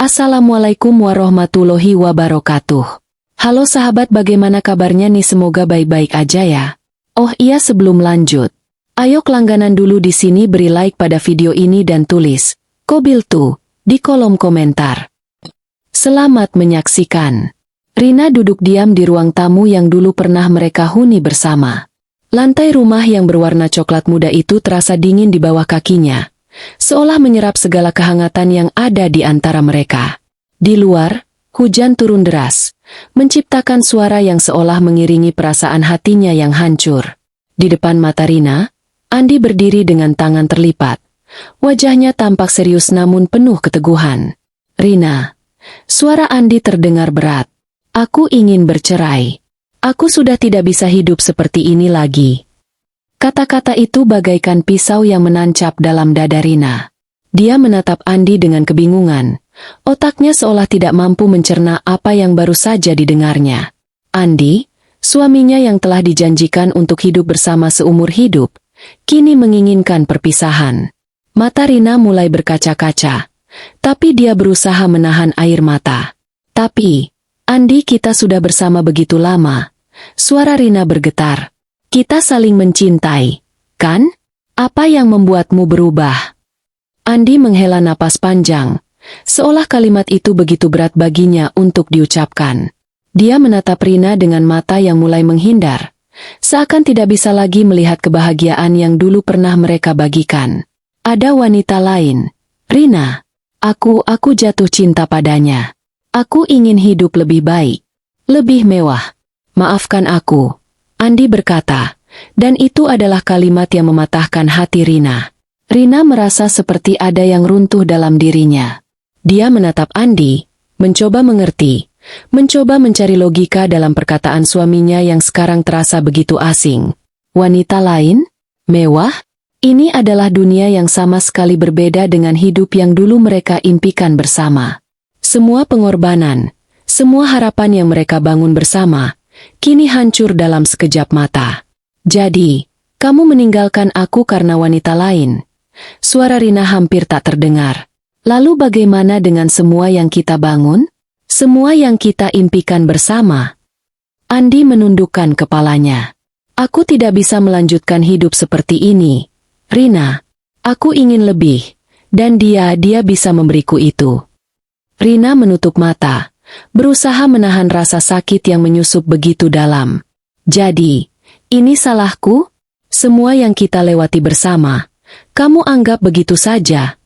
Assalamualaikum warahmatullahi wabarakatuh. Halo sahabat, bagaimana kabarnya nih? Semoga baik-baik aja ya. Oh iya, sebelum lanjut, ayo langganan dulu di sini, beri like pada video ini dan tulis Kobil tuh di kolom komentar. Selamat menyaksikan. Rina duduk diam di ruang tamu yang dulu pernah mereka huni bersama. Lantai rumah yang berwarna coklat muda itu terasa dingin di bawah kakinya, seolah menyerap segala kehangatan yang ada di antara mereka. Di luar, hujan turun deras, menciptakan suara yang seolah mengiringi perasaan hatinya yang hancur. Di depan mata Rina, Andi berdiri dengan tangan terlipat. Wajahnya tampak serius namun penuh keteguhan. "Rina," suara Andi terdengar berat. "Aku ingin bercerai. Aku sudah tidak bisa hidup seperti ini lagi." Kata-kata itu bagaikan pisau yang menancap dalam dada Rina. Dia menatap Andi dengan kebingungan. Otaknya seolah tidak mampu mencerna apa yang baru saja didengarnya. Andi, suaminya yang telah dijanjikan untuk hidup bersama seumur hidup, kini menginginkan perpisahan. Mata Rina mulai berkaca-kaca, tapi dia berusaha menahan air mata. "Tapi, Andi, kita sudah bersama begitu lama." Suara Rina bergetar. "Kita saling mencintai, kan? Apa yang membuatmu berubah?" Andi menghela napas panjang, seolah kalimat itu begitu berat baginya untuk diucapkan. Dia menatap Rina dengan mata yang mulai menghindar, seakan tidak bisa lagi melihat kebahagiaan yang dulu pernah mereka bagikan. "Ada wanita lain, Rina. Aku jatuh cinta padanya. Aku ingin hidup lebih baik, lebih mewah. Maafkan aku," Andi berkata, dan itu adalah kalimat yang mematahkan hati Rina. Rina merasa seperti ada yang runtuh dalam dirinya. Dia menatap Andi, mencoba mengerti, mencoba mencari logika dalam perkataan suaminya yang sekarang terasa begitu asing. Wanita lain? Mewah? Ini adalah dunia yang sama sekali berbeda dengan hidup yang dulu mereka impikan bersama. Semua pengorbanan, semua harapan yang mereka bangun bersama, kini hancur dalam sekejap mata. "Jadi, kamu meninggalkan aku karena wanita lain?" Suara Rina hampir tak terdengar. "Lalu bagaimana dengan semua yang kita bangun? Semua yang kita impikan bersama?" Andi menundukkan kepalanya. "Aku tidak bisa melanjutkan hidup seperti ini, Rina. Aku ingin lebih, dan dia bisa memberiku itu." Rina menutup mata, berusaha menahan rasa sakit yang menyusup begitu dalam. "Jadi, ini salahku? Semua yang kita lewati bersama, kamu anggap begitu saja?"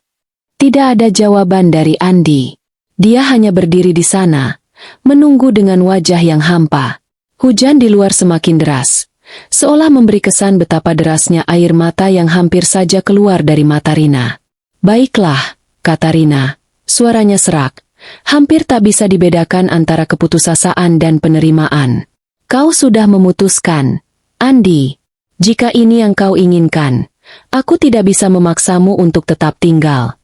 Tidak ada jawaban dari Andi. Dia hanya berdiri di sana, menunggu dengan wajah yang hampa. Hujan di luar semakin deras, seolah memberi kesan betapa derasnya air mata yang hampir saja keluar dari mata Rina. "Baiklah," kata Rina, suaranya serak, hampir tak bisa dibedakan antara keputusasaan dan penerimaan. "Kau sudah memutuskan, Andi. Jika ini yang kau inginkan, aku tidak bisa memaksamu untuk tetap tinggal."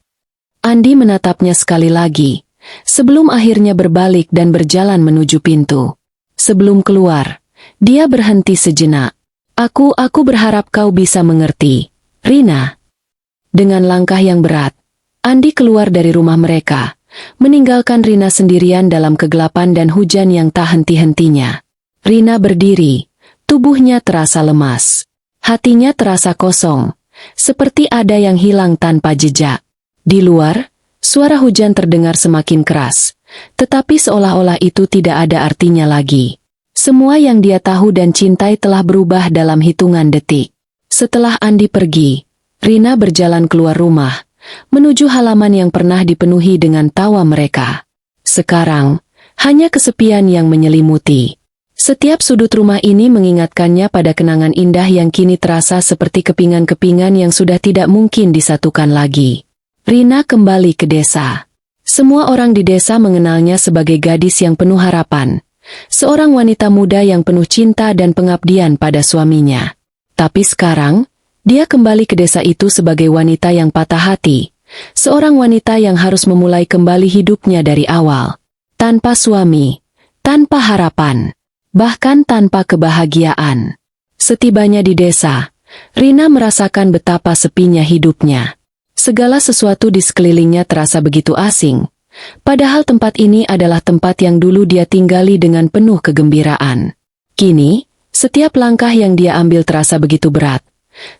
Andi menatapnya sekali lagi, sebelum akhirnya berbalik dan berjalan menuju pintu. Sebelum keluar, dia berhenti sejenak. Aku berharap kau bisa mengerti, Rina." Dengan langkah yang berat, Andi keluar dari rumah mereka, meninggalkan Rina sendirian dalam kegelapan dan hujan yang tak henti-hentinya. Rina berdiri, tubuhnya terasa lemas. Hatinya terasa kosong, seperti ada yang hilang tanpa jejak. Di luar, suara hujan terdengar semakin keras, tetapi seolah-olah itu tidak ada artinya lagi. Semua yang dia tahu dan cintai telah berubah dalam hitungan detik. Setelah Andi pergi, Rina berjalan keluar rumah, menuju halaman yang pernah dipenuhi dengan tawa mereka. Sekarang, hanya kesepian yang menyelimuti. Setiap sudut rumah ini mengingatkannya pada kenangan indah yang kini terasa seperti kepingan-kepingan yang sudah tidak mungkin disatukan lagi. Rina kembali ke desa. Semua orang di desa mengenalnya sebagai gadis yang penuh harapan, seorang wanita muda yang penuh cinta dan pengabdian pada suaminya. Tapi sekarang, dia kembali ke desa itu sebagai wanita yang patah hati, seorang wanita yang harus memulai kembali hidupnya dari awal. Tanpa suami, tanpa harapan, bahkan tanpa kebahagiaan. Setibanya di desa, Rina merasakan betapa sepinya hidupnya. Segala sesuatu di sekelilingnya terasa begitu asing, Padahal tempat ini adalah tempat yang dulu dia tinggali dengan penuh kegembiraan. Kini, setiap langkah yang dia ambil terasa begitu berat.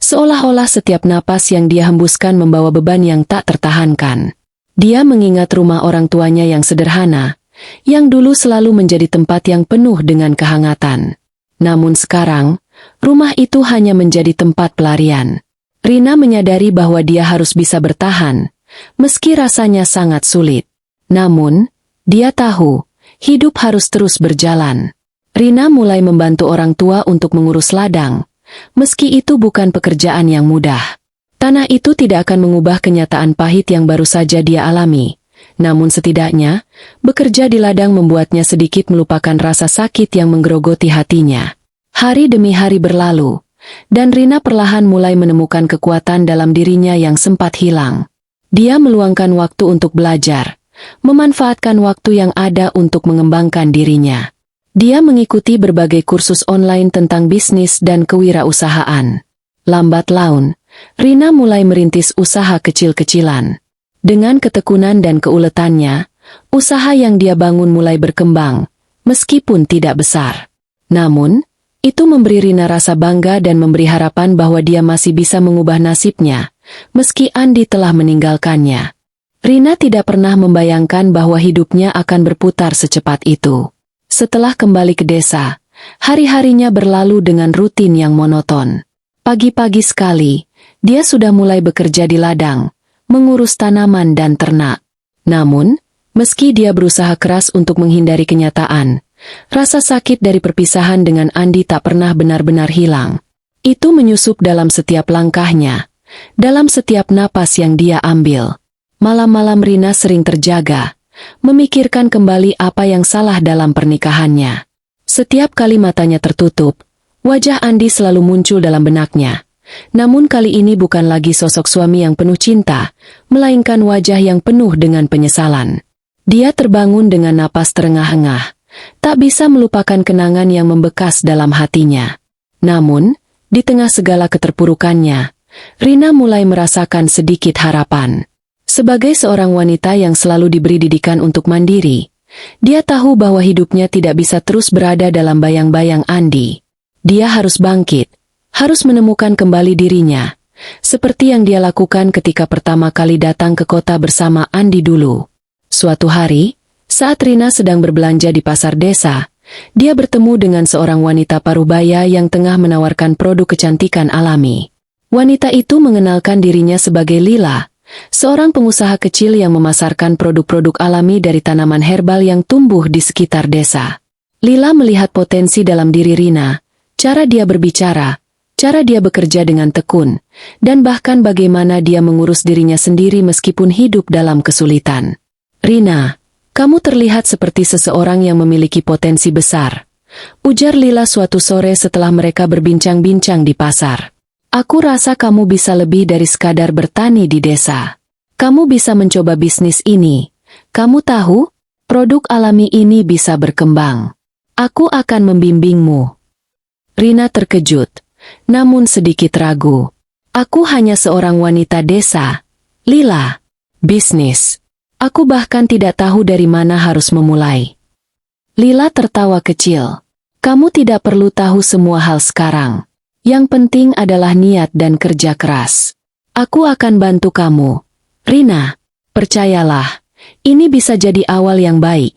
Seolah-olah setiap napas yang dia hembuskan membawa beban yang tak tertahankan. Dia mengingat rumah orang tuanya yang sederhana, yang dulu selalu menjadi tempat yang penuh dengan kehangatan. Namun sekarang, rumah itu hanya menjadi tempat pelarian. Rina menyadari bahwa dia harus bisa bertahan, meski rasanya sangat sulit. Namun, dia tahu, hidup harus terus berjalan. Rina mulai membantu orang tua untuk mengurus ladang, meski itu bukan pekerjaan yang mudah. Tanah itu tidak akan mengubah kenyataan pahit yang baru saja dia alami. Namun setidaknya, bekerja di ladang membuatnya sedikit melupakan rasa sakit yang menggerogoti hatinya. Hari demi hari berlalu, dan Rina perlahan mulai menemukan kekuatan dalam dirinya yang sempat hilang. Dia meluangkan waktu untuk belajar, memanfaatkan waktu yang ada untuk mengembangkan dirinya. Dia mengikuti berbagai kursus online tentang bisnis dan kewirausahaan. Lambat laun, Rina mulai merintis usaha kecil-kecilan. Dengan ketekunan dan keuletannya, usaha yang dia bangun mulai berkembang, meskipun tidak besar. Namun, itu memberi Rina rasa bangga dan memberi harapan bahwa dia masih bisa mengubah nasibnya, meski Andi telah meninggalkannya. Rina tidak pernah membayangkan bahwa hidupnya akan berputar secepat itu. Setelah kembali ke desa, hari-harinya berlalu dengan rutin yang monoton. Pagi-pagi sekali, dia sudah mulai bekerja di ladang, mengurus tanaman dan ternak. Namun, meski dia berusaha keras untuk menghindari kenyataan, rasa sakit dari perpisahan dengan Andi tak pernah benar-benar hilang. Itu menyusup dalam setiap langkahnya, dalam setiap napas yang dia ambil. Malam-malam Rina sering terjaga, memikirkan kembali apa yang salah dalam pernikahannya. Setiap kali matanya tertutup, wajah Andi selalu muncul dalam benaknya. Namun kali ini bukan lagi sosok suami yang penuh cinta, melainkan wajah yang penuh dengan penyesalan. Dia terbangun dengan napas terengah-engah, tak bisa melupakan kenangan yang membekas dalam hatinya. Namun, di tengah segala keterpurukannya, Rina mulai merasakan sedikit harapan. Sebagai seorang wanita yang selalu diberi didikan untuk mandiri, dia tahu bahwa hidupnya tidak bisa terus berada dalam bayang-bayang Andi. Dia harus bangkit, harus menemukan kembali dirinya, seperti yang dia lakukan ketika pertama kali datang ke kota bersama Andi dulu. Suatu hari, saat Rina sedang berbelanja di pasar desa, dia bertemu dengan seorang wanita parubaya yang tengah menawarkan produk kecantikan alami. Wanita itu mengenalkan dirinya sebagai Lila, seorang pengusaha kecil yang memasarkan produk-produk alami dari tanaman herbal yang tumbuh di sekitar desa. Lila melihat potensi dalam diri Rina, cara dia berbicara, cara dia bekerja dengan tekun, dan bahkan bagaimana dia mengurus dirinya sendiri meskipun hidup dalam kesulitan. "Rina, kamu terlihat seperti seseorang yang memiliki potensi besar," ujar Lila suatu sore setelah mereka berbincang-bincang di pasar. "Aku rasa kamu bisa lebih dari sekadar bertani di desa. Kamu bisa mencoba bisnis ini. Kamu tahu, produk alami ini bisa berkembang. Aku akan membimbingmu." Rina terkejut, namun sedikit ragu. "Aku hanya seorang wanita desa, Lila. Bisnis. Aku bahkan tidak tahu dari mana harus memulai." Lila tertawa kecil. "Kamu tidak perlu tahu semua hal sekarang. Yang penting adalah niat dan kerja keras. Aku akan bantu kamu. Rina, percayalah, ini bisa jadi awal yang baik."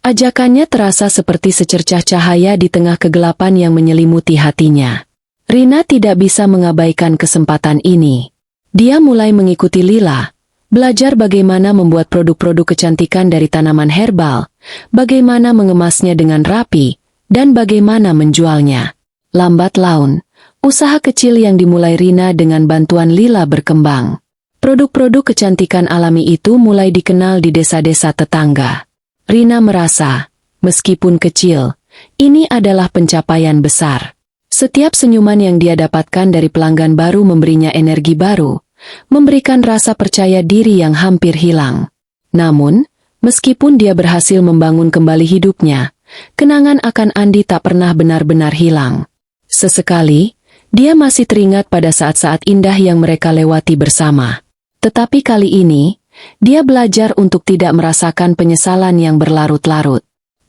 Ajakannya terasa seperti secercah cahaya di tengah kegelapan yang menyelimuti hatinya. Rina tidak bisa mengabaikan kesempatan ini. Dia mulai mengikuti Lila, belajar bagaimana membuat produk-produk kecantikan dari tanaman herbal, bagaimana mengemasnya dengan rapi, dan bagaimana menjualnya. Lambat laun, usaha kecil yang dimulai Rina dengan bantuan Lila berkembang. Produk-produk kecantikan alami itu mulai dikenal di desa-desa tetangga. Rina merasa, meskipun kecil, ini adalah pencapaian besar. Setiap senyuman yang dia dapatkan dari pelanggan baru memberinya energi baru, memberikan rasa percaya diri yang hampir hilang. Namun, meskipun dia berhasil membangun kembali hidupnya, kenangan akan Andi tak pernah benar-benar hilang. Sesekali, dia masih teringat pada saat-saat indah yang mereka lewati bersama. Tetapi kali ini, Dia belajar untuk tidak merasakan penyesalan yang berlarut-larut.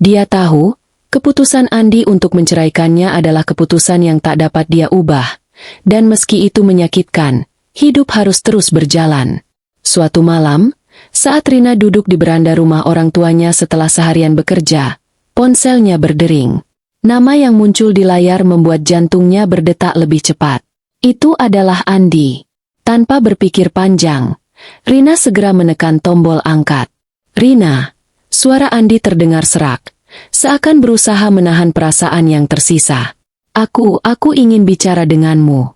Dia tahu, keputusan Andi untuk menceraikannya adalah keputusan yang tak dapat dia ubah. Dan meski itu menyakitkan, hidup harus terus berjalan. Suatu malam, saat Rina duduk di beranda rumah orang tuanya setelah seharian bekerja, ponselnya berdering. Nama yang muncul di layar membuat jantungnya berdetak lebih cepat. Itu adalah Andi. Tanpa berpikir panjang, Rina segera menekan tombol angkat. "Rina," suara Andi terdengar serak, seakan berusaha menahan perasaan yang tersisa. Aku ingin bicara denganmu."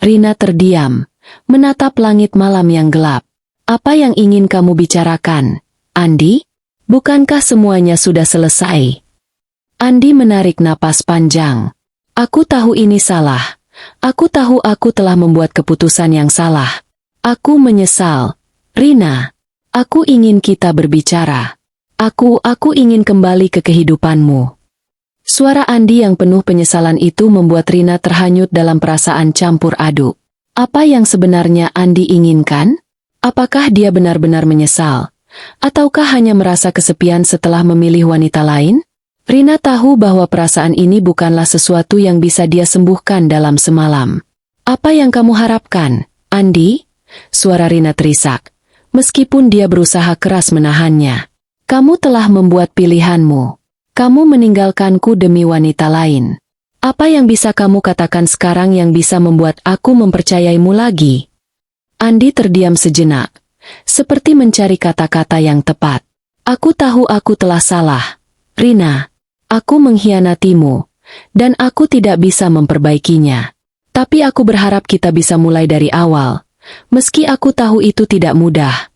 Rina terdiam, menatap langit malam yang gelap. "Apa yang ingin kamu bicarakan, Andi? Bukankah semuanya sudah selesai?" Andi menarik napas panjang. "Aku tahu ini salah. Aku tahu aku telah membuat keputusan yang salah. Aku menyesal. Rina, aku ingin kita berbicara. Aku ingin kembali ke kehidupanmu." Suara Andi yang penuh penyesalan itu membuat Rina terhanyut dalam perasaan campur aduk. Apa yang sebenarnya Andi inginkan? Apakah dia benar-benar menyesal? Ataukah hanya merasa kesepian setelah memilih wanita lain? Rina tahu bahwa perasaan ini bukanlah sesuatu yang bisa dia sembuhkan dalam semalam. "Apa yang kamu harapkan, Andi?" Suara Rina terisak, meskipun dia berusaha keras menahannya. "Kamu telah membuat pilihanmu. Kamu meninggalkanku demi wanita lain. Apa yang bisa kamu katakan sekarang yang bisa membuat aku mempercayaimu lagi?" Andi terdiam sejenak, seperti mencari kata-kata yang tepat. "Aku tahu aku telah salah, Rina. Aku mengkhianatimu, dan aku tidak bisa memperbaikinya. Tapi aku berharap kita bisa mulai dari awal, meski aku tahu itu tidak mudah."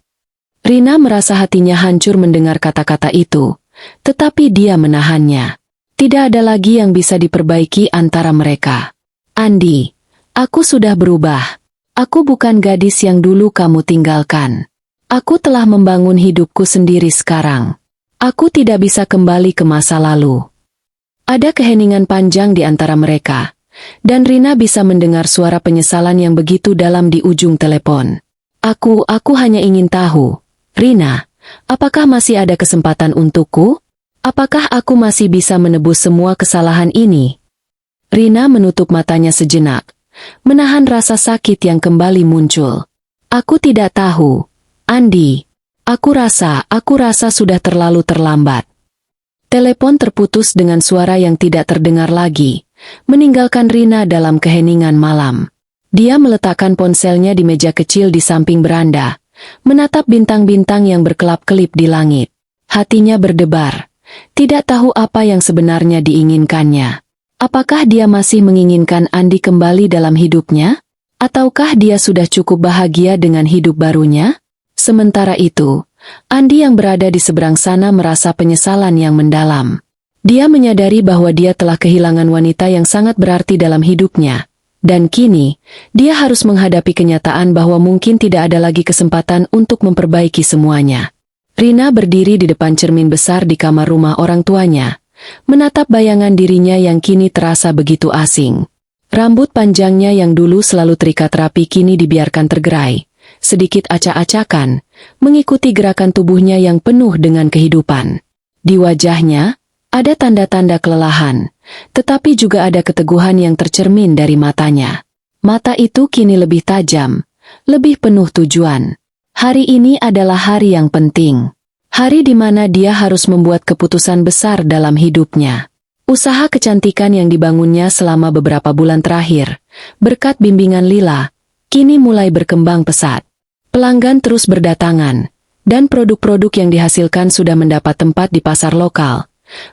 Rina merasa hatinya hancur mendengar kata-kata itu, tetapi dia menahannya. Tidak ada lagi yang bisa diperbaiki antara mereka. "Andi, aku sudah berubah. Aku bukan gadis yang dulu kamu tinggalkan. Aku telah membangun hidupku sendiri sekarang. Aku tidak bisa kembali ke masa lalu." Ada keheningan panjang di antara mereka, dan Rina bisa mendengar suara penyesalan yang begitu dalam di ujung telepon. Aku hanya ingin tahu, Rina, apakah masih ada kesempatan untukku? Apakah aku masih bisa menebus semua kesalahan ini?" Rina menutup matanya sejenak, menahan rasa sakit yang kembali muncul. "Aku tidak tahu, Andi. Aku rasa sudah terlalu terlambat." Telepon terputus dengan suara yang tidak terdengar lagi, meninggalkan Rina dalam keheningan malam. Dia meletakkan ponselnya di meja kecil di samping beranda, menatap bintang-bintang yang berkelap-kelip di langit. Hatinya berdebar, tidak tahu apa yang sebenarnya diinginkannya. Apakah dia masih menginginkan Andi kembali dalam hidupnya? Ataukah dia sudah cukup bahagia dengan hidup barunya? Sementara itu, Andi yang berada di seberang sana merasa penyesalan yang mendalam. Dia menyadari bahwa dia telah kehilangan wanita yang sangat berarti dalam hidupnya. Dan kini, dia harus menghadapi kenyataan bahwa mungkin tidak ada lagi kesempatan untuk memperbaiki semuanya. Rina berdiri di depan cermin besar di kamar rumah orang tuanya, menatap bayangan dirinya yang kini terasa begitu asing. Rambut panjangnya yang dulu selalu terikat rapi kini dibiarkan tergerai, sedikit acak-acakan, mengikuti gerakan tubuhnya yang penuh dengan kehidupan. Di wajahnya, ada tanda-tanda kelelahan, tetapi juga ada keteguhan yang tercermin dari matanya. Mata itu kini lebih tajam, lebih penuh tujuan. Hari ini adalah hari yang penting. Hari di mana dia harus membuat keputusan besar dalam hidupnya. Usaha kecantikan yang dibangunnya selama beberapa bulan terakhir, berkat bimbingan Lila, kini mulai berkembang pesat. Pelanggan terus berdatangan, dan produk-produk yang dihasilkan sudah mendapat tempat di pasar lokal.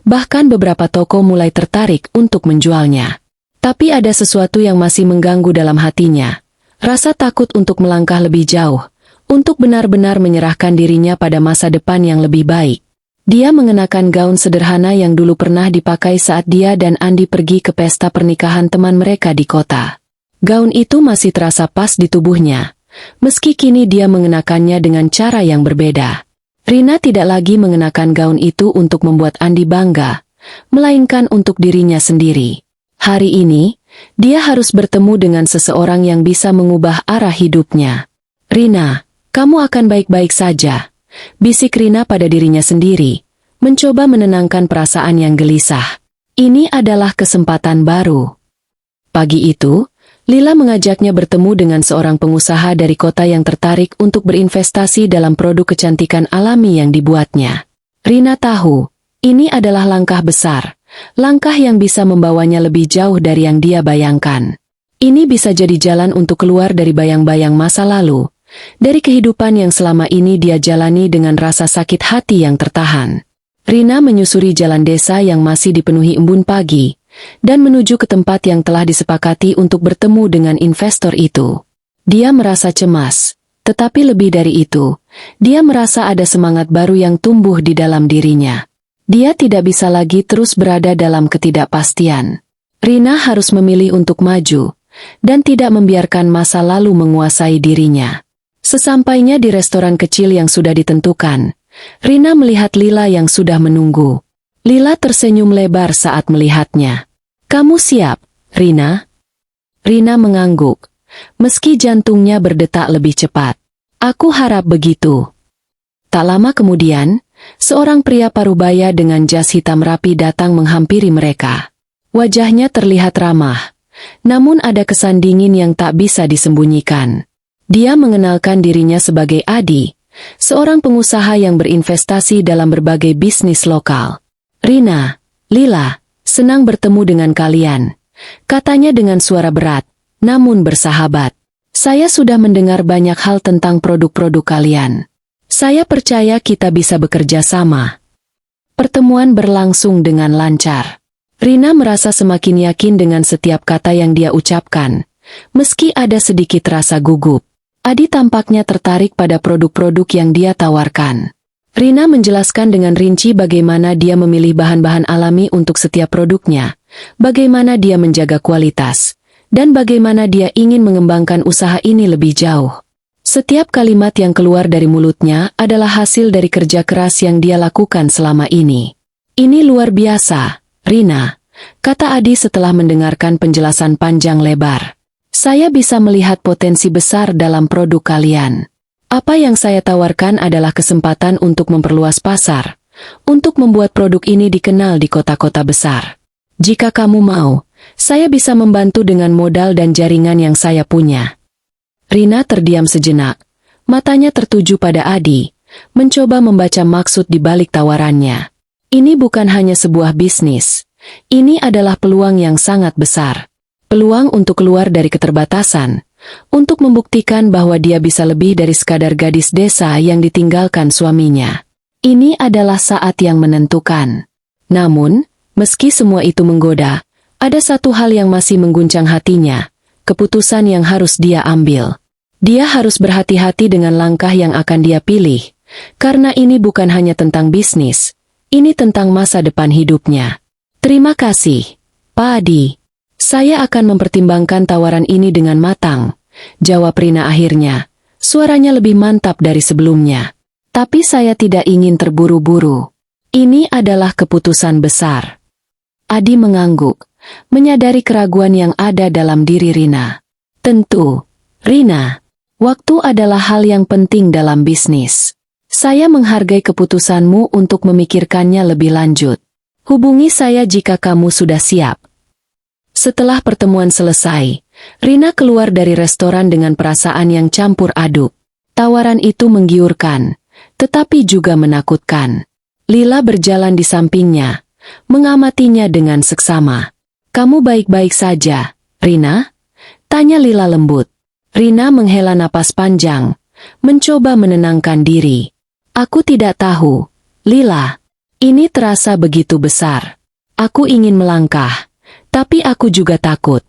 Bahkan beberapa toko mulai tertarik untuk menjualnya. Tapi ada sesuatu yang masih mengganggu dalam hatinya. Rasa takut untuk melangkah lebih jauh, untuk benar-benar menyerahkan dirinya pada masa depan yang lebih baik. Dia mengenakan gaun sederhana yang dulu pernah dipakai saat dia dan Andi pergi ke pesta pernikahan teman mereka di kota. Gaun itu masih terasa pas di tubuhnya, meski kini dia mengenakannya dengan cara yang berbeda. Rina tidak lagi mengenakan gaun itu untuk membuat Andi bangga, melainkan untuk dirinya sendiri. Hari ini, dia harus bertemu dengan seseorang yang bisa mengubah arah hidupnya. "Rina, Kamu akan baik-baik saja, bisik Rina pada dirinya sendiri, mencoba menenangkan perasaan yang gelisah. Ini adalah kesempatan baru. Pagi itu, Lila mengajaknya bertemu dengan seorang pengusaha dari kota yang tertarik untuk berinvestasi dalam produk kecantikan alami yang dibuatnya. Rina tahu, ini adalah langkah besar, langkah yang bisa membawanya lebih jauh dari yang dia bayangkan. Ini bisa jadi jalan untuk keluar dari bayang-bayang masa lalu, dari kehidupan yang selama ini dia jalani dengan rasa sakit hati yang tertahan. Rina menyusuri jalan desa yang masih dipenuhi embun pagi, dan menuju ke tempat yang telah disepakati untuk bertemu dengan investor itu. Dia merasa cemas, tetapi lebih dari itu, dia merasa ada semangat baru yang tumbuh di dalam dirinya. Dia tidak bisa lagi terus berada dalam ketidakpastian. Rina harus memilih untuk maju, dan tidak membiarkan masa lalu menguasai dirinya. Sesampainya di restoran kecil yang sudah ditentukan, Rina melihat Lila yang sudah menunggu. Lila tersenyum lebar saat melihatnya. "Kamu siap, Rina?" Rina mengangguk, meski jantungnya berdetak lebih cepat. "Aku harap begitu." Tak lama kemudian, seorang pria parubaya dengan jas hitam rapi datang menghampiri mereka. Wajahnya terlihat ramah, namun ada kesan dingin yang tak bisa disembunyikan. Dia mengenalkan dirinya sebagai Adi, seorang pengusaha yang berinvestasi dalam berbagai bisnis lokal. "Rina, Lila, senang bertemu dengan kalian," katanya dengan suara berat, namun bersahabat. "Saya sudah mendengar banyak hal tentang produk-produk kalian. Saya percaya kita bisa bekerja sama." Pertemuan berlangsung dengan lancar. Rina merasa semakin yakin dengan setiap kata yang dia ucapkan, meski ada sedikit rasa gugup. Adi tampaknya tertarik pada produk-produk yang dia tawarkan. Rina menjelaskan dengan rinci bagaimana dia memilih bahan-bahan alami untuk setiap produknya, bagaimana dia menjaga kualitas, dan bagaimana dia ingin mengembangkan usaha ini lebih jauh. Setiap kalimat yang keluar dari mulutnya adalah hasil dari kerja keras yang dia lakukan selama ini. "Ini luar biasa, Rina," kata Adi setelah mendengarkan penjelasan panjang lebar. "Saya bisa melihat potensi besar dalam produk kalian. Apa yang saya tawarkan adalah kesempatan untuk memperluas pasar, untuk membuat produk ini dikenal di kota-kota besar. Jika kamu mau, saya bisa membantu dengan modal dan jaringan yang saya punya." Rina terdiam sejenak, matanya tertuju pada Adi, mencoba membaca maksud di balik tawarannya. Ini bukan hanya sebuah bisnis, ini adalah peluang yang sangat besar. Peluang untuk keluar dari keterbatasan, untuk membuktikan bahwa dia bisa lebih dari sekadar gadis desa yang ditinggalkan suaminya. Ini adalah saat yang menentukan. Namun, meski semua itu menggoda, ada satu hal yang masih mengguncang hatinya, keputusan yang harus dia ambil. Dia harus berhati-hati dengan langkah yang akan dia pilih, karena ini bukan hanya tentang bisnis, ini tentang masa depan hidupnya. "Terima kasih, Pak Adi. Saya akan mempertimbangkan tawaran ini dengan matang," jawab Rina akhirnya. Suaranya lebih mantap dari sebelumnya. "Tapi saya tidak ingin terburu-buru. Ini adalah keputusan besar." Adi mengangguk, menyadari keraguan yang ada dalam diri Rina. "Tentu, Rina. Waktu adalah hal yang penting dalam bisnis. Saya menghargai keputusanmu untuk memikirkannya lebih lanjut. Hubungi saya jika kamu sudah siap." Setelah pertemuan selesai, Rina keluar dari restoran dengan perasaan yang campur aduk. Tawaran itu menggiurkan, tetapi juga menakutkan. Lila berjalan di sampingnya, mengamatinya dengan seksama. "Kamu baik-baik saja, Rina?" tanya Lila lembut. Rina menghela napas panjang, mencoba menenangkan diri. "Aku tidak tahu, Lila. Ini terasa begitu besar. Aku ingin melangkah, tapi aku juga takut."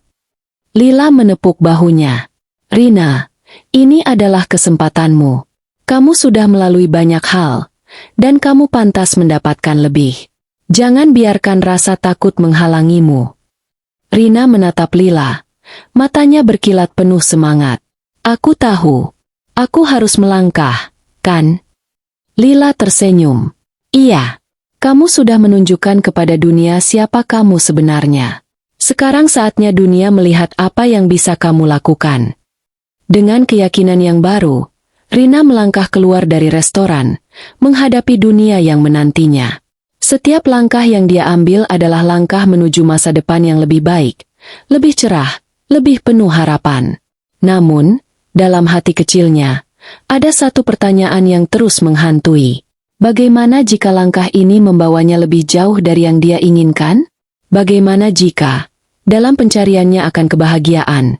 Lila menepuk bahunya. "Rina, ini adalah kesempatanmu. Kamu sudah melalui banyak hal, dan kamu pantas mendapatkan lebih. Jangan biarkan rasa takut menghalangimu." Rina menatap Lila, matanya berkilat penuh semangat. "Aku tahu. Aku harus melangkah, kan?" Lila tersenyum. "Iya. Kamu sudah menunjukkan kepada dunia siapa kamu sebenarnya. Sekarang saatnya dunia melihat apa yang bisa kamu lakukan." Dengan keyakinan yang baru, Rina melangkah keluar dari restoran, menghadapi dunia yang menantinya. Setiap langkah yang dia ambil adalah langkah menuju masa depan yang lebih baik, lebih cerah, lebih penuh harapan. Namun, dalam hati kecilnya, ada satu pertanyaan yang terus menghantui. Bagaimana jika langkah ini membawanya lebih jauh dari yang dia inginkan? Bagaimana jika, dalam pencariannya akan kebahagiaan,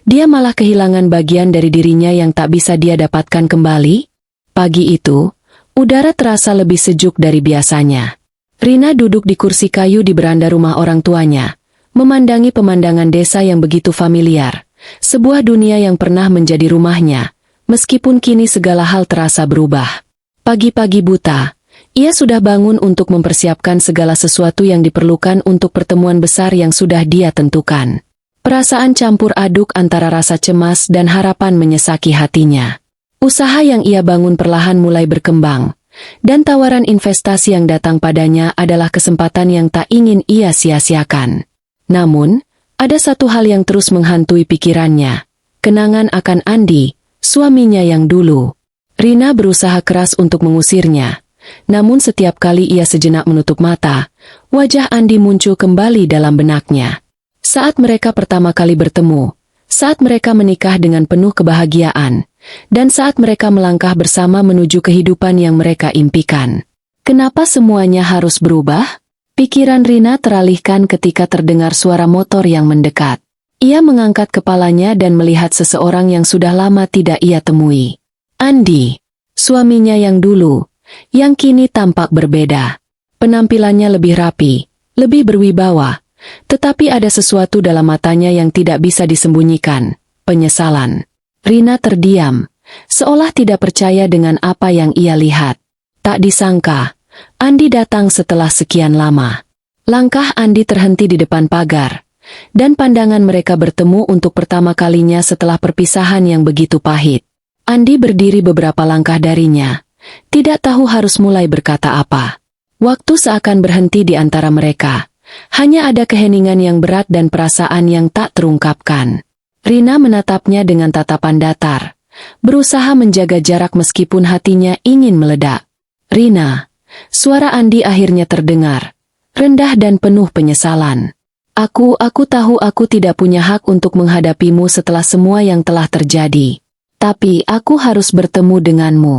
dia malah kehilangan bagian dari dirinya yang tak bisa dia dapatkan kembali? Pagi itu, udara terasa lebih sejuk dari biasanya. Rina duduk di kursi kayu di beranda rumah orang tuanya, memandangi pemandangan desa yang begitu familiar, sebuah dunia yang pernah menjadi rumahnya, meskipun kini segala hal terasa berubah. Pagi-pagi buta, ia sudah bangun untuk mempersiapkan segala sesuatu yang diperlukan untuk pertemuan besar yang sudah dia tentukan. Perasaan campur aduk antara rasa cemas dan harapan menyesaki hatinya. Usaha yang ia bangun perlahan mulai berkembang, dan tawaran investasi yang datang padanya adalah kesempatan yang tak ingin ia sia-siakan. Namun, ada satu hal yang terus menghantui pikirannya, kenangan akan Andi, suaminya yang dulu. Rina berusaha keras untuk mengusirnya, namun setiap kali ia sejenak menutup mata, wajah Andi muncul kembali dalam benaknya. Saat mereka pertama kali bertemu, saat mereka menikah dengan penuh kebahagiaan, dan saat mereka melangkah bersama menuju kehidupan yang mereka impikan. Kenapa semuanya harus berubah? Pikiran Rina teralihkan ketika terdengar suara motor yang mendekat. Ia mengangkat kepalanya dan melihat seseorang yang sudah lama tidak ia temui. Andi, suaminya yang dulu, yang kini tampak berbeda. Penampilannya lebih rapi, lebih berwibawa, tetapi ada sesuatu dalam matanya yang tidak bisa disembunyikan, penyesalan. Rina terdiam, seolah tidak percaya dengan apa yang ia lihat. Tak disangka, Andi datang setelah sekian lama. Langkah Andi terhenti di depan pagar, dan pandangan mereka bertemu untuk pertama kalinya setelah perpisahan yang begitu pahit. Andi berdiri beberapa langkah darinya, tidak tahu harus mulai berkata apa. Waktu seakan berhenti di antara mereka, hanya ada keheningan yang berat dan perasaan yang tak terungkapkan. Rina menatapnya dengan tatapan datar, berusaha menjaga jarak meskipun hatinya ingin meledak. Rina, suara Andi akhirnya terdengar, rendah dan penuh penyesalan. Aku tahu aku tidak punya hak untuk menghadapimu setelah semua yang telah terjadi. Tapi aku harus bertemu denganmu.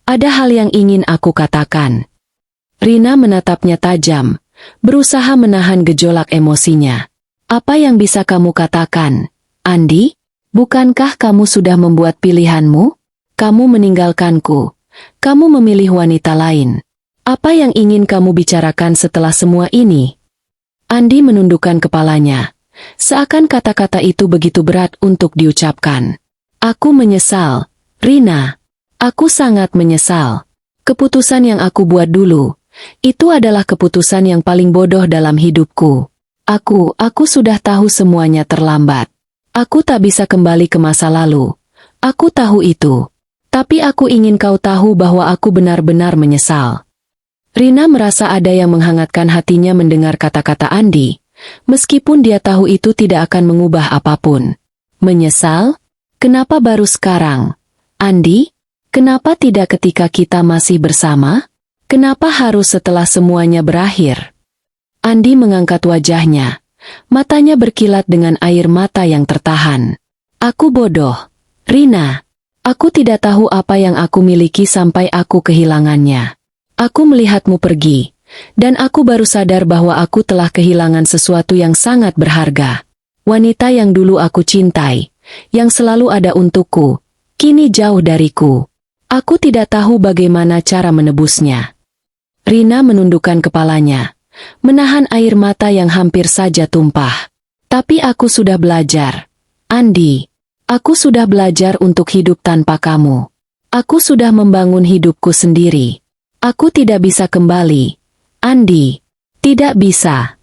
Ada hal yang ingin aku katakan. Rina menatapnya tajam, berusaha menahan gejolak emosinya. Apa yang bisa kamu katakan, Andi? Bukankah kamu sudah membuat pilihanmu? Kamu meninggalkanku. Kamu memilih wanita lain. Apa yang ingin kamu bicarakan setelah semua ini? Andi menundukkan kepalanya, seakan kata-kata itu begitu berat untuk diucapkan. Aku menyesal, Rina. Aku sangat menyesal. Keputusan yang aku buat dulu, itu adalah keputusan yang paling bodoh dalam hidupku. Aku sudah tahu semuanya terlambat. Aku tak bisa kembali ke masa lalu. Aku tahu itu. Tapi aku ingin kau tahu bahwa aku benar-benar menyesal. Rina merasa ada yang menghangatkan hatinya mendengar kata-kata Andi, meskipun dia tahu itu tidak akan mengubah apapun. Menyesal? Kenapa baru sekarang? Andi, kenapa tidak ketika kita masih bersama? Kenapa harus setelah semuanya berakhir? Andi mengangkat wajahnya. Matanya berkilat dengan air mata yang tertahan. Aku bodoh, Rina. Aku tidak tahu apa yang aku miliki sampai aku kehilangannya. Aku melihatmu pergi, dan aku baru sadar bahwa aku telah kehilangan sesuatu yang sangat berharga. Wanita yang dulu aku cintai, yang selalu ada untukku, kini jauh dariku. Aku tidak tahu bagaimana cara menebusnya. Rina menundukkan kepalanya, menahan air mata yang hampir saja tumpah. Tapi aku sudah belajar. Andi, aku sudah belajar untuk hidup tanpa kamu. Aku sudah membangun hidupku sendiri. Aku tidak bisa kembali. Andi, tidak bisa.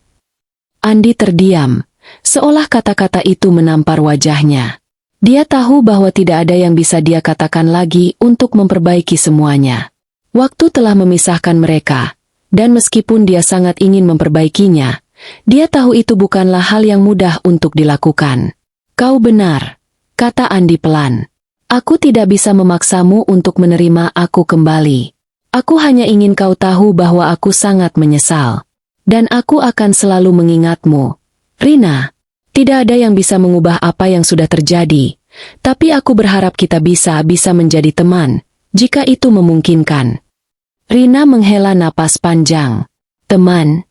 Andi terdiam, seolah kata-kata itu menampar wajahnya. Dia tahu bahwa tidak ada yang bisa dia katakan lagi untuk memperbaiki semuanya. Waktu telah memisahkan mereka, dan meskipun dia sangat ingin memperbaikinya, dia tahu itu bukanlah hal yang mudah untuk dilakukan. Kau benar, kata Andi pelan. Aku tidak bisa memaksamu untuk menerima aku kembali. Aku hanya ingin kau tahu bahwa aku sangat menyesal. Dan aku akan selalu mengingatmu. Rina, tidak ada yang bisa mengubah apa yang sudah terjadi. Tapi aku berharap kita bisa menjadi teman, jika itu memungkinkan. Rina menghela napas panjang. Teman,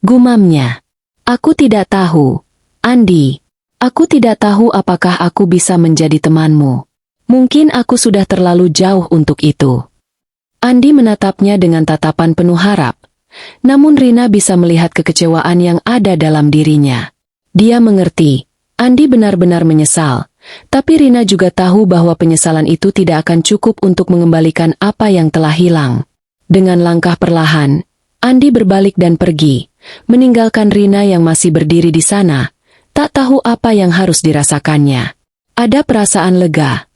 gumamnya. Aku tidak tahu. Andi, aku tidak tahu apakah aku bisa menjadi temanmu. Mungkin aku sudah terlalu jauh untuk itu. Andi menatapnya dengan tatapan penuh harap. Namun Rina bisa melihat kekecewaan yang ada dalam dirinya. Dia mengerti, Andi benar-benar menyesal. Tapi Rina juga tahu bahwa penyesalan itu tidak akan cukup untuk mengembalikan apa yang telah hilang. Dengan langkah perlahan, Andi berbalik dan pergi, meninggalkan Rina yang masih berdiri di sana, tak tahu apa yang harus dirasakannya. Ada perasaan lega,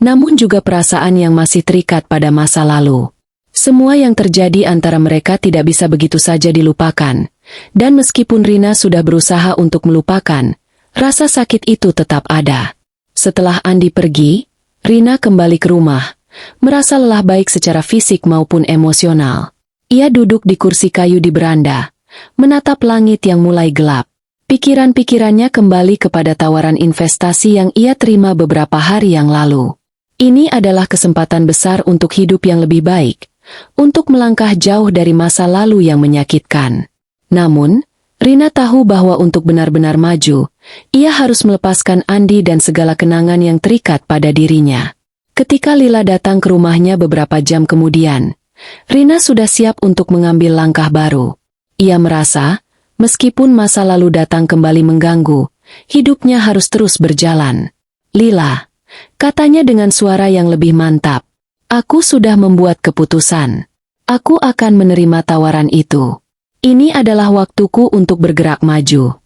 namun juga perasaan yang masih terikat pada masa lalu. Semua yang terjadi antara mereka tidak bisa begitu saja dilupakan, dan meskipun Rina sudah berusaha untuk melupakan, rasa sakit itu tetap ada. Setelah Andi pergi, Rina kembali ke rumah, merasa lelah baik secara fisik maupun emosional. Ia duduk di kursi kayu di beranda, menatap langit yang mulai gelap. Pikiran-pikirannya kembali kepada tawaran investasi yang ia terima beberapa hari yang lalu. Ini adalah kesempatan besar untuk hidup yang lebih baik, untuk melangkah jauh dari masa lalu yang menyakitkan. Namun, Rina tahu bahwa untuk benar-benar maju, ia harus melepaskan Andi dan segala kenangan yang terikat pada dirinya. Ketika Lila datang ke rumahnya beberapa jam kemudian, Rina sudah siap untuk mengambil langkah baru. Ia merasa, meskipun masa lalu datang kembali mengganggu, hidupnya harus terus berjalan. Lila, katanya dengan suara yang lebih mantap, aku sudah membuat keputusan. Aku akan menerima tawaran itu. Ini adalah waktuku untuk bergerak maju.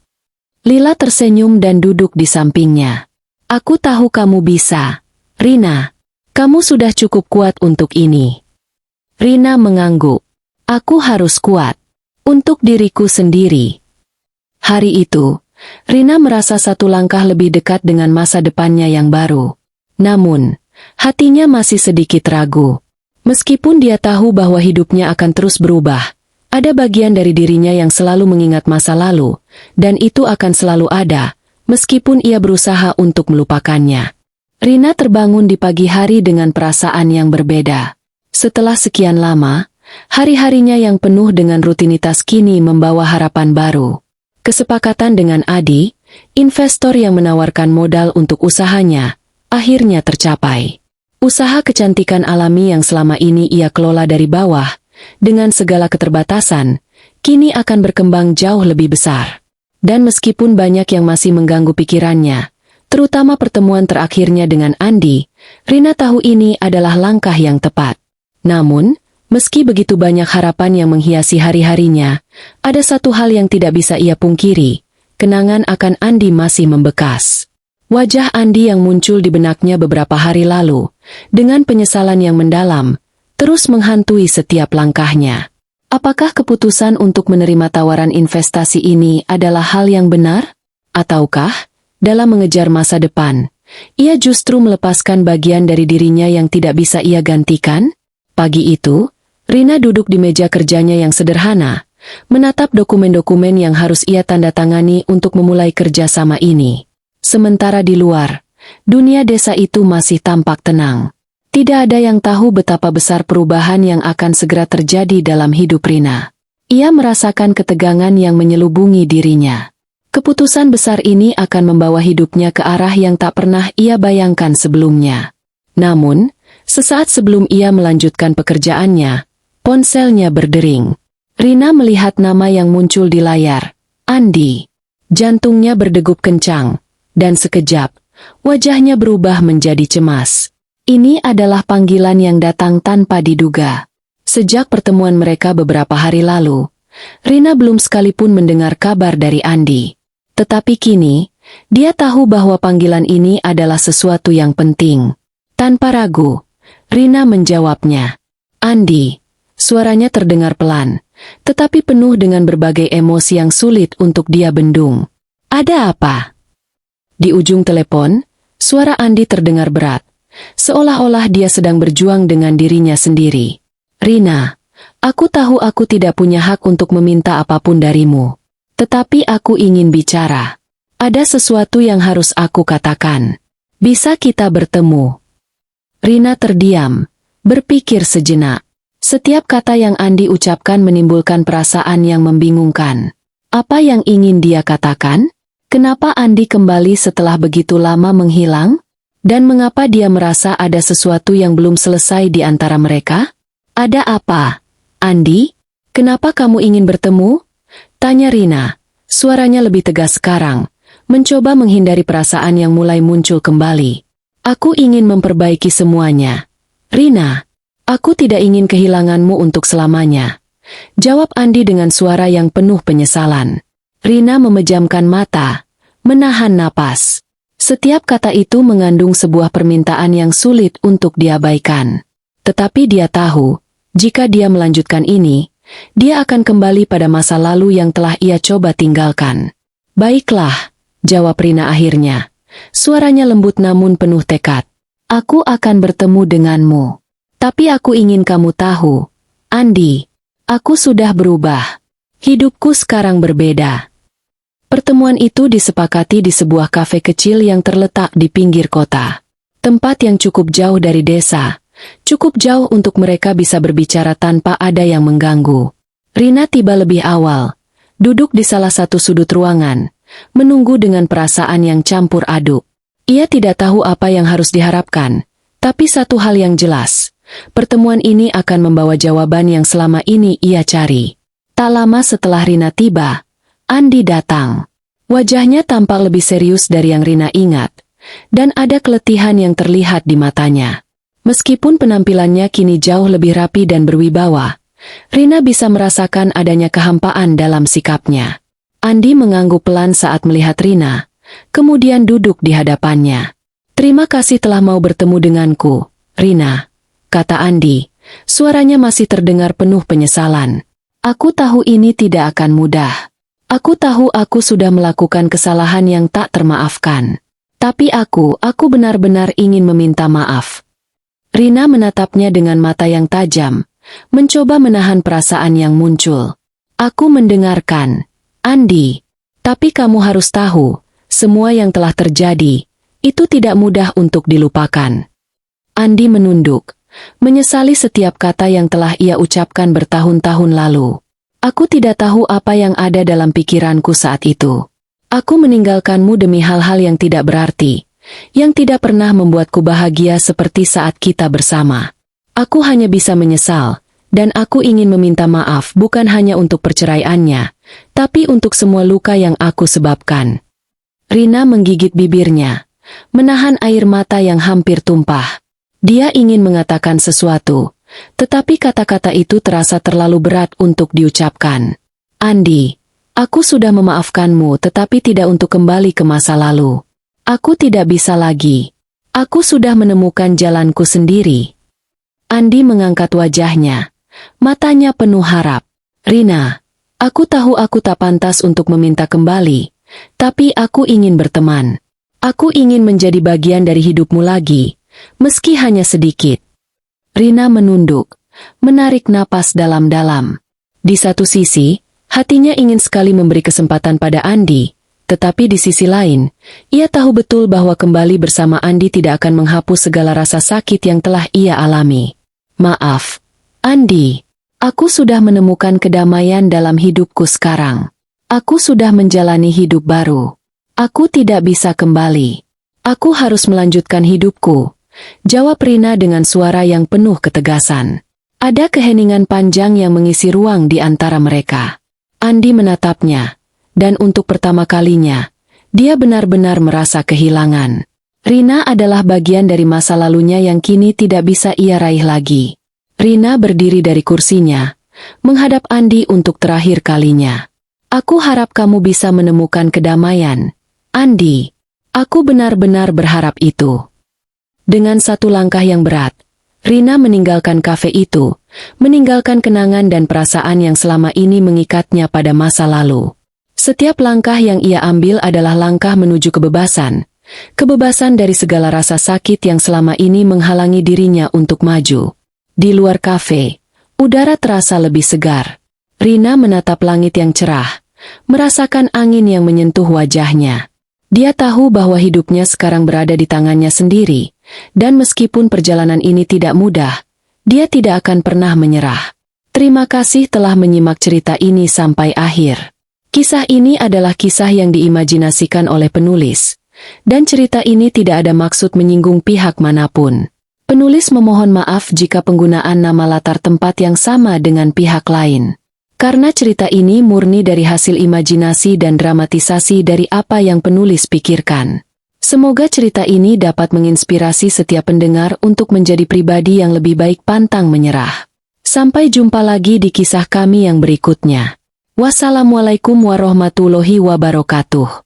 Lila tersenyum dan duduk di sampingnya. Aku tahu kamu bisa. Rina, kamu sudah cukup kuat untuk ini. Rina mengangguk. Aku harus kuat. Untuk diriku sendiri. Hari itu, Rina merasa satu langkah lebih dekat dengan masa depannya yang baru. Namun, hatinya masih sedikit ragu. Meskipun dia tahu bahwa hidupnya akan terus berubah, ada bagian dari dirinya yang selalu mengingat masa lalu, dan itu akan selalu ada, meskipun ia berusaha untuk melupakannya. Rina terbangun di pagi hari dengan perasaan yang berbeda. Setelah sekian lama, hari-harinya yang penuh dengan rutinitas kini membawa harapan baru. Kesepakatan dengan Adi, investor yang menawarkan modal untuk usahanya, akhirnya tercapai. Usaha kecantikan alami yang selama ini ia kelola dari bawah, dengan segala keterbatasan, kini akan berkembang jauh lebih besar. Dan meskipun banyak yang masih mengganggu pikirannya, terutama pertemuan terakhirnya dengan Andi, Rina tahu ini adalah langkah yang tepat. Namun, meski begitu banyak harapan yang menghiasi hari-harinya, ada satu hal yang tidak bisa ia pungkiri, kenangan akan Andi masih membekas. Wajah Andi yang muncul di benaknya beberapa hari lalu, dengan penyesalan yang mendalam, terus menghantui setiap langkahnya. Apakah keputusan untuk menerima tawaran investasi ini adalah hal yang benar? Ataukah, dalam mengejar masa depan, ia justru melepaskan bagian dari dirinya yang tidak bisa ia gantikan? Pagi itu, Rina duduk di meja kerjanya yang sederhana, menatap dokumen-dokumen yang harus ia tanda tangani untuk memulai kerjasama ini. Sementara di luar, dunia desa itu masih tampak tenang. Tidak ada yang tahu betapa besar perubahan yang akan segera terjadi dalam hidup Rina. Ia merasakan ketegangan yang menyelubungi dirinya. Keputusan besar ini akan membawa hidupnya ke arah yang tak pernah ia bayangkan sebelumnya. Namun, sesaat sebelum ia melanjutkan pekerjaannya, ponselnya berdering. Rina melihat nama yang muncul di layar, Andi. Jantungnya berdegup kencang, dan sekejap, wajahnya berubah menjadi cemas. Ini adalah panggilan yang datang tanpa diduga. Sejak pertemuan mereka beberapa hari lalu, Rina belum sekalipun mendengar kabar dari Andi. Tetapi kini, dia tahu bahwa panggilan ini adalah sesuatu yang penting. Tanpa ragu, Rina menjawabnya. Andi, suaranya terdengar pelan, tetapi penuh dengan berbagai emosi yang sulit untuk dia bendung. Ada apa? Di ujung telepon, suara Andi terdengar berat, seolah-olah dia sedang berjuang dengan dirinya sendiri. Rina, aku tahu aku tidak punya hak untuk meminta apapun darimu. Tetapi aku ingin bicara. Ada sesuatu yang harus aku katakan. Bisa kita bertemu? Rina terdiam, berpikir sejenak. Setiap kata yang Andi ucapkan menimbulkan perasaan yang membingungkan. Apa yang ingin dia katakan? Kenapa Andi kembali setelah begitu lama menghilang? Dan mengapa dia merasa ada sesuatu yang belum selesai di antara mereka? Ada apa? Andi, kenapa kamu ingin bertemu? Tanya Rina. Suaranya lebih tegas sekarang, mencoba menghindari perasaan yang mulai muncul kembali. Aku ingin memperbaiki semuanya. Rina, aku tidak ingin kehilanganmu untuk selamanya. Jawab Andi dengan suara yang penuh penyesalan. Rina memejamkan mata, menahan napas. Setiap kata itu mengandung sebuah permintaan yang sulit untuk diabaikan. Tetapi dia tahu, jika dia melanjutkan ini, dia akan kembali pada masa lalu yang telah ia coba tinggalkan. Baiklah, jawab Rina akhirnya. Suaranya lembut namun penuh tekad. Aku akan bertemu denganmu. Tapi aku ingin kamu tahu, Andi, aku sudah berubah. Hidupku sekarang berbeda. Pertemuan itu disepakati di sebuah kafe kecil yang terletak di pinggir kota. Tempat yang cukup jauh dari desa. Cukup jauh untuk mereka bisa berbicara tanpa ada yang mengganggu. Rina tiba lebih awal. Duduk di salah satu sudut ruangan. Menunggu dengan perasaan yang campur aduk. Ia tidak tahu apa yang harus diharapkan. Tapi satu hal yang jelas. Pertemuan ini akan membawa jawaban yang selama ini ia cari. Tak lama setelah Rina tiba, Andi datang. Wajahnya tampak lebih serius dari yang Rina ingat, dan ada keletihan yang terlihat di matanya. Meskipun penampilannya kini jauh lebih rapi dan berwibawa, Rina bisa merasakan adanya kehampaan dalam sikapnya. Andi mengangguk pelan saat melihat Rina, kemudian duduk di hadapannya. Terima kasih telah mau bertemu denganku, Rina, kata Andi. Suaranya masih terdengar penuh penyesalan. Aku tahu ini tidak akan mudah. Aku tahu aku sudah melakukan kesalahan yang tak termaafkan. Tapi aku benar-benar ingin meminta maaf. Rina menatapnya dengan mata yang tajam, mencoba menahan perasaan yang muncul. Aku mendengarkan, Andi. Tapi kamu harus tahu, semua yang telah terjadi, itu tidak mudah untuk dilupakan. Andi menunduk, menyesali setiap kata yang telah ia ucapkan bertahun-tahun lalu. Aku tidak tahu apa yang ada dalam pikiranku saat itu. Aku meninggalkanmu demi hal-hal yang tidak berarti, yang tidak pernah membuatku bahagia seperti saat kita bersama. Aku hanya bisa menyesal, dan aku ingin meminta maaf bukan hanya untuk perceraiannya, tapi untuk semua luka yang aku sebabkan. Rina menggigit bibirnya, menahan air mata yang hampir tumpah. Dia ingin mengatakan sesuatu, tetapi kata-kata itu terasa terlalu berat untuk diucapkan. Andi, aku sudah memaafkanmu tetapi tidak untuk kembali ke masa lalu. Aku tidak bisa lagi. Aku sudah menemukan jalanku sendiri. Andi mengangkat wajahnya. Matanya penuh harap. Rina, aku tahu aku tak pantas untuk meminta kembali, tapi aku ingin berteman. Aku ingin menjadi bagian dari hidupmu lagi, meski hanya sedikit. Rina menunduk, menarik napas dalam-dalam. Di satu sisi, hatinya ingin sekali memberi kesempatan pada Andi, tetapi di sisi lain, ia tahu betul bahwa kembali bersama Andi tidak akan menghapus segala rasa sakit yang telah ia alami. Maaf, Andi, aku sudah menemukan kedamaian dalam hidupku sekarang. Aku sudah menjalani hidup baru. Aku tidak bisa kembali. Aku harus melanjutkan hidupku, jawab Rina dengan suara yang penuh ketegasan. Ada keheningan panjang yang mengisi ruang di antara mereka. Andi menatapnya, dan untuk pertama kalinya, dia benar-benar merasa kehilangan. Rina adalah bagian dari masa lalunya yang kini tidak bisa ia raih lagi. Rina berdiri dari kursinya, menghadap Andi untuk terakhir kalinya. Aku harap kamu bisa menemukan kedamaian, Andi. Aku benar-benar berharap itu. Dengan satu langkah yang berat, Rina meninggalkan kafe itu, meninggalkan kenangan dan perasaan yang selama ini mengikatnya pada masa lalu. Setiap langkah yang ia ambil adalah langkah menuju kebebasan, kebebasan dari segala rasa sakit yang selama ini menghalangi dirinya untuk maju. Di luar kafe, udara terasa lebih segar. Rina menatap langit yang cerah, merasakan angin yang menyentuh wajahnya. Dia tahu bahwa hidupnya sekarang berada di tangannya sendiri, dan meskipun perjalanan ini tidak mudah, dia tidak akan pernah menyerah. Terima kasih telah menyimak cerita ini sampai akhir. Kisah ini adalah kisah yang diimajinasikan oleh penulis, dan cerita ini tidak ada maksud menyinggung pihak manapun. Penulis memohon maaf jika penggunaan nama latar tempat yang sama dengan pihak lain. Karena cerita ini murni dari hasil imajinasi dan dramatisasi dari apa yang penulis pikirkan. Semoga cerita ini dapat menginspirasi setiap pendengar untuk menjadi pribadi yang lebih baik pantang menyerah. Sampai jumpa lagi di kisah kami yang berikutnya. Wassalamualaikum warahmatullahi wabarakatuh.